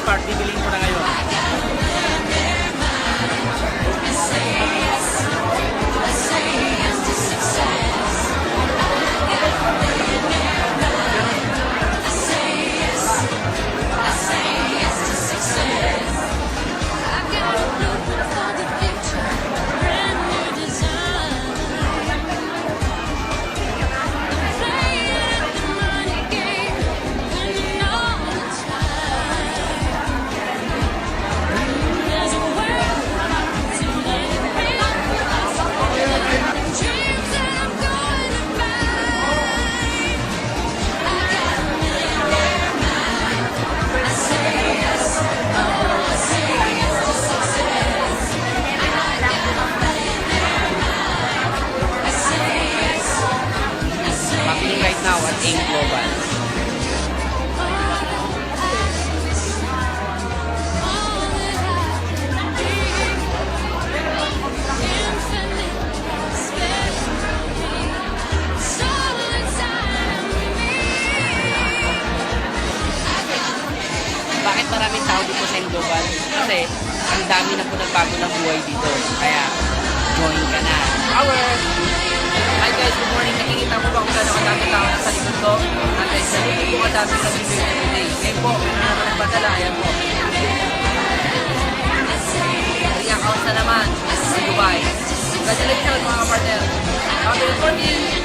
part, bibiliin ko na ngayon. Right now at AIM Global. Bakit maraming tao dito sa AIM Global? Kasi ang dami na po nagbago ng buhay dito. Kaya join ka na. Power! Hi guys, good morning. Nakikita mo ba kung gano'ng kadami tao na sa likod ko? At guys, nandito po kadami nag-review everyday. Ngayon po, meron naman ang padala. Ayan po. 3 accounts na naman sa Dubai. Congratulations mga partner. Happy reporting!